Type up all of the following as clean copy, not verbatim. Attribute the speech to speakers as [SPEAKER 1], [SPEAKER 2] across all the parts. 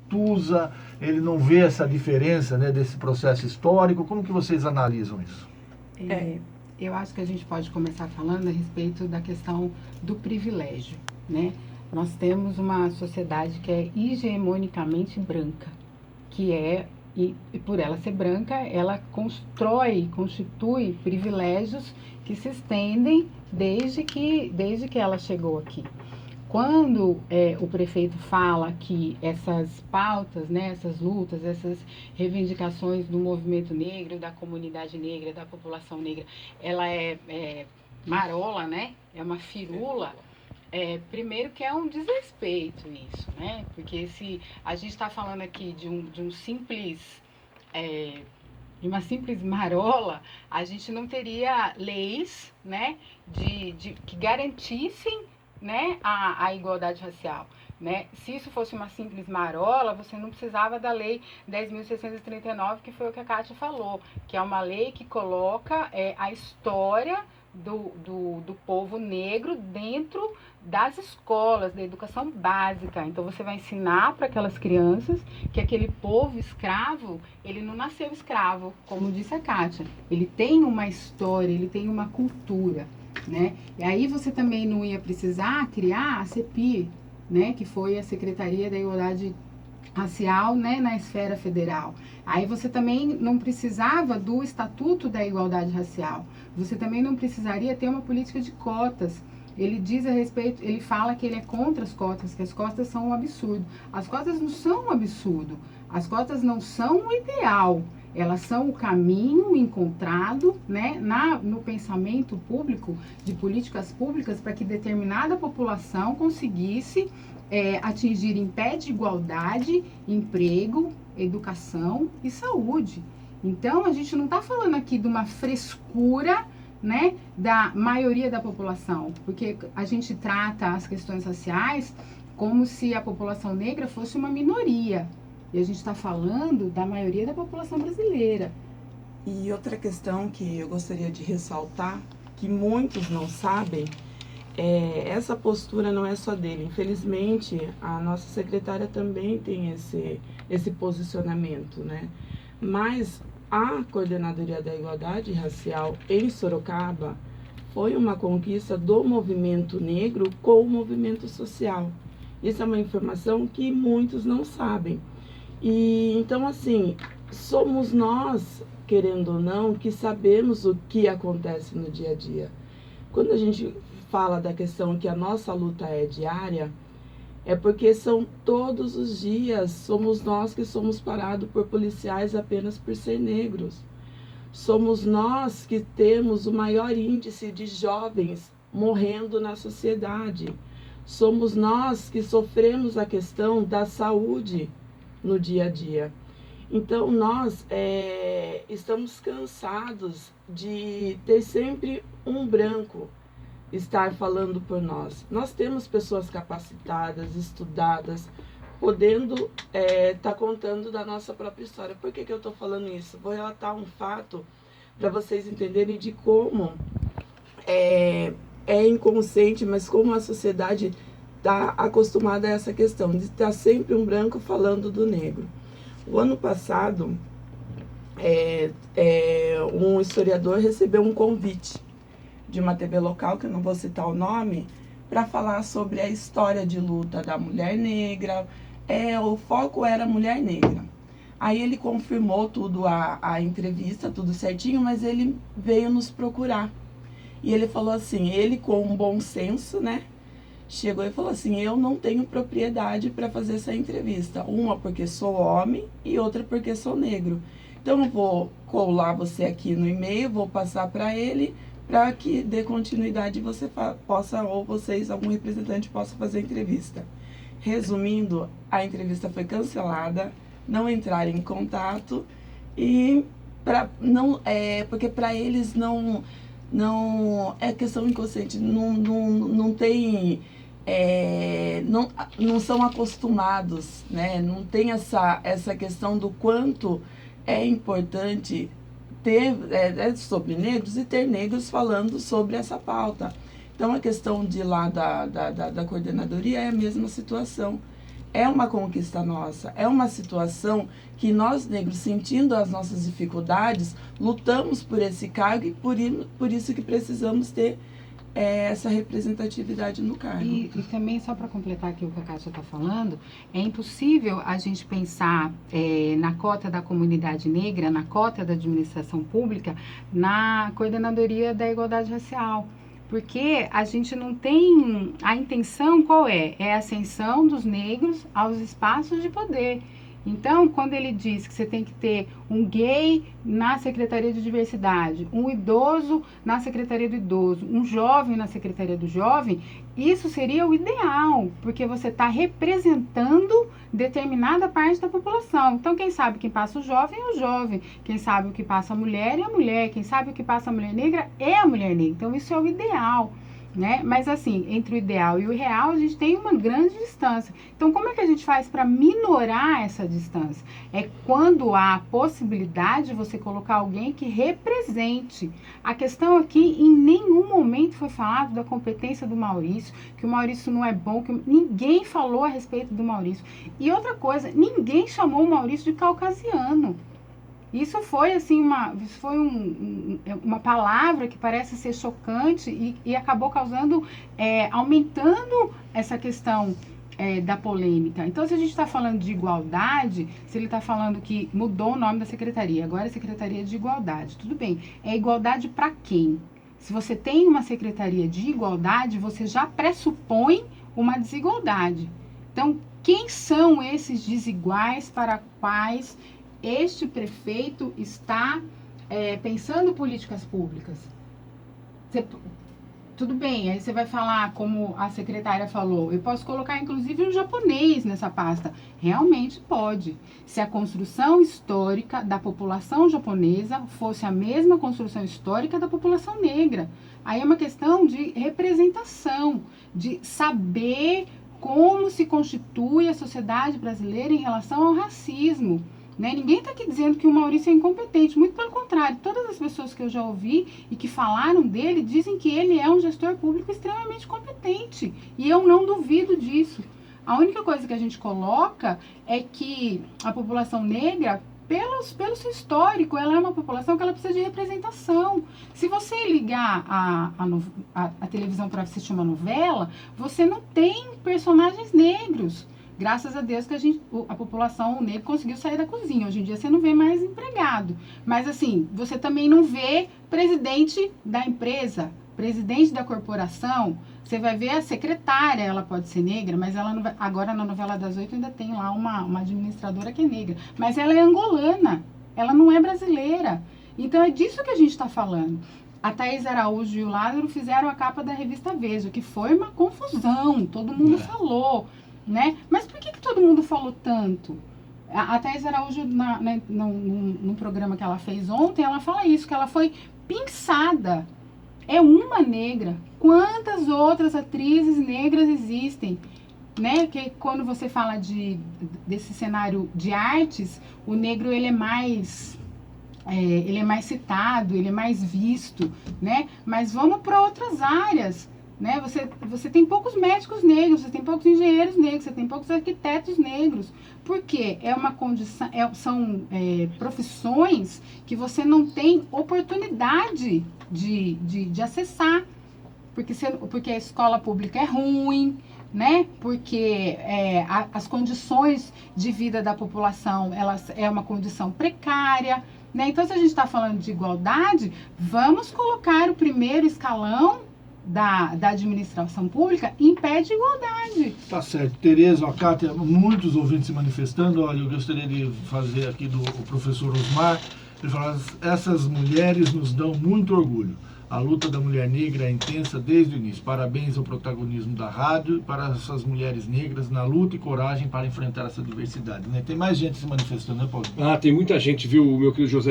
[SPEAKER 1] Tusa, ele não vê essa diferença, né, desse processo histórico. Como que vocês analisam isso?
[SPEAKER 2] Eu acho que a gente pode começar falando a respeito da questão do privilégio, né? Nós temos uma sociedade que é hegemonicamente branca, que é, e por ela ser branca, ela constitui privilégios que se estendem desde que ela chegou aqui. Quando o prefeito fala que essas pautas, né, essas lutas, essas reivindicações do movimento negro, da comunidade negra, da população negra, ela é marola, né, é uma firula, primeiro que é um desrespeito isso, né, porque se a gente está falando aqui de um simples... de uma simples marola, a gente não teria leis, né, que garantissem, né, a igualdade racial. Né? Se isso fosse uma simples marola, você não precisava da lei 10.639, que foi o que a Kátia falou, que é uma lei que coloca a história do povo negro dentro das escolas, da educação básica. Então você vai ensinar para aquelas crianças que aquele povo escravo, ele não nasceu escravo, como disse a Kátia. Ele tem uma história, ele tem uma cultura. Né? E aí você também não ia precisar criar a CEPI, né? Que foi a Secretaria da Igualdade Racial, né? Na esfera federal. Aí você também não precisava do Estatuto da Igualdade Racial. Você também não precisaria ter uma política de cotas. Ele diz a respeito, ele fala que ele é contra as cotas, que as cotas são um absurdo. As cotas não são um absurdo. As cotas não são o ideal. Elas são o caminho encontrado, né, no pensamento público, de políticas públicas, para que determinada população conseguisse atingir em pé de igualdade, emprego, educação e saúde. Então, a gente não está falando aqui de uma frescura, né, da maioria da população, porque a gente trata as questões raciais como se a população negra fosse uma minoria. E a gente está falando da maioria da população brasileira.
[SPEAKER 3] E outra questão que eu gostaria de ressaltar, que muitos não sabem, essa postura não é só dele. Infelizmente, a nossa secretária também tem esse posicionamento, né? Mas a Coordenadoria da Igualdade Racial em Sorocaba foi uma conquista do movimento negro com o movimento social. Isso é uma informação que muitos não sabem. E então, assim, somos nós, querendo ou não, que sabemos o que acontece no dia a dia. Quando a gente fala da questão que a nossa luta é diária, é porque são todos os dias, somos nós que somos parados por policiais apenas por ser negros. Somos nós que temos o maior índice de jovens morrendo na sociedade. Somos nós que sofremos a questão da saúde no dia a dia. Então nós estamos cansados de ter sempre um branco estar falando por nós. Nós temos pessoas capacitadas, estudadas, podendo estar contando da nossa própria história. Por que eu estou falando isso? Vou relatar um fato para vocês entenderem de como é inconsciente, mas como a sociedade está acostumada a essa questão de estar sempre um branco falando do negro. O ano passado, um historiador recebeu um convite de uma TV local, que eu não vou citar o nome, para falar sobre a história de luta da mulher negra. O foco era mulher negra. Aí ele confirmou tudo, a entrevista, tudo certinho, mas ele veio nos procurar. E ele falou assim, ele com um bom senso, né? Chegou e falou assim, eu não tenho propriedade para fazer essa entrevista. Uma porque sou homem e outra porque sou negro. Então eu vou colar você aqui no e-mail, vou passar para ele, para que dê continuidade e você possa, ou vocês, algum representante, possa fazer a entrevista. Resumindo, a entrevista foi cancelada, não entraram em contato, e porque para eles não é questão inconsciente, não tem... não são acostumados, né? Não tem essa questão do quanto é importante ter sobre negros e ter negros falando sobre essa pauta. Então, a questão de lá da coordenadoria é a mesma situação. é uma conquista nossa, é uma situação que nós negros, sentindo as nossas dificuldades, lutamos por esse cargo e por isso que precisamos ter essa representatividade no cargo.
[SPEAKER 2] E também, só para completar aqui o que a Kátia está falando, é impossível a gente pensar na cota da comunidade negra, na cota da administração pública, na coordenadoria da igualdade racial. Porque a gente não tem... A intenção qual é? É a ascensão dos negros aos espaços de poder. Então, quando ele diz que você tem que ter um gay na Secretaria de Diversidade, um idoso na Secretaria do Idoso, um jovem na Secretaria do Jovem, isso seria o ideal, porque você está representando determinada parte da população. Então, quem sabe quem passa o jovem é o jovem, quem sabe o que passa a mulher é a mulher, quem sabe o que passa a mulher negra é a mulher negra. Então, isso é o ideal. Né? Mas assim, entre o ideal e o real, a gente tem uma grande distância. Então, como é que a gente faz para minorar essa distância? É quando há a possibilidade de você colocar alguém que represente. A questão aqui, em nenhum momento foi falado da competência do Maurício, que o Maurício não é bom, que ninguém falou a respeito do Maurício. E outra coisa, ninguém chamou o Maurício de caucasiano. Isso foi assim uma palavra que parece ser chocante e acabou causando, aumentando essa questão da polêmica. Então, se a gente está falando de igualdade, se ele está falando que mudou o nome da secretaria, agora é Secretaria de Igualdade, tudo bem. É igualdade para quem? Se você tem uma secretaria de igualdade, você já pressupõe uma desigualdade. Então, quem são esses desiguais para quais este prefeito está pensando políticas públicas? Tudo bem, aí você vai falar, como a secretária falou, eu posso colocar inclusive um japonês nessa pasta. Realmente pode. Se a construção histórica da população japonesa fosse a mesma construção histórica da população negra. Aí é uma questão de representação, de saber como se constitui a sociedade brasileira em relação ao racismo. Né? Ninguém está aqui dizendo que o Maurício é incompetente, muito pelo contrário, todas as pessoas que eu já ouvi e que falaram dele dizem que ele é um gestor público extremamente competente, e eu não duvido disso. A única coisa que a gente coloca é que a população negra, pelo seu histórico, ela é uma população que ela precisa de representação. Se você ligar a televisão para assistir uma novela, você não tem personagens negros. Graças a Deus que a população negra conseguiu sair da cozinha. Hoje em dia você não vê mais empregado. Mas assim, você também não vê presidente da empresa, presidente da corporação. Você vai ver a secretária, ela pode ser negra, mas ela não vai, agora na novela das 8 ainda tem lá uma administradora que é negra. Mas ela é angolana, ela não é brasileira. Então é disso que a gente está falando. A Thaís Araújo e o Lázaro fizeram a capa da revista Veja, que foi uma confusão, todo mundo falou. Né? Mas por que todo mundo falou tanto? A Thaís Araújo, no programa que ela fez ontem, ela fala isso, que ela foi pinçada. É uma negra. Quantas outras atrizes negras existem? Né? Que quando você fala desse cenário de artes, o negro ele é mais citado, ele é mais visto, né? Mas vamos para outras áreas. Né? Você tem poucos médicos negros, você tem poucos engenheiros negros, você tem poucos arquitetos negros. Por quê? É uma condição, são profissões que você não tem oportunidade de acessar. Porque a escola pública é ruim, né? Porque as condições de vida da população é uma condição precária. Né? Então, se a gente está falando de igualdade, vamos colocar o primeiro escalão da administração pública em pé de igualdade.
[SPEAKER 1] Tá certo. Tereza, a Kátia, muitos ouvintes se manifestando. Olha, eu gostaria de fazer aqui do professor Osmar. Ele fala, essas mulheres nos dão muito orgulho. A luta da mulher negra é intensa desde o início. Parabéns ao protagonismo da rádio e para essas mulheres negras na luta e coragem para enfrentar essa diversidade. Né? Tem mais gente se manifestando, né, Paulo?
[SPEAKER 4] Tem muita gente, viu, meu querido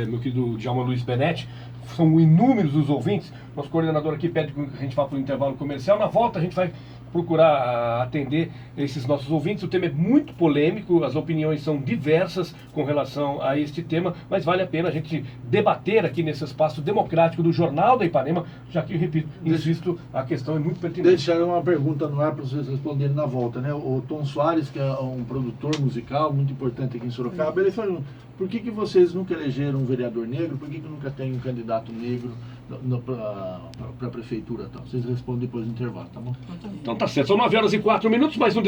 [SPEAKER 4] meu querido Djalma Luiz Benetti. São inúmeros os ouvintes. Nosso coordenador aqui pede que a gente vá para o intervalo comercial. Na volta a gente vai procurar atender esses nossos ouvintes. O tema é muito polêmico, as opiniões são diversas com relação a este tema, mas vale a pena a gente debater aqui nesse espaço democrático do Jornal da Ipanema, já que, eu repito, insisto, a questão é muito pertinente.
[SPEAKER 1] Deixar uma pergunta no ar para vocês responderem na volta, né? O Tom Soares, que é um produtor musical muito importante aqui em Sorocaba, ele falou: por que vocês nunca elegeram um vereador negro? Por que nunca tem um candidato negro para a prefeitura? Tá? Vocês respondem depois do intervalo, tá bom?
[SPEAKER 4] Então tá certo, são 9h04, mais um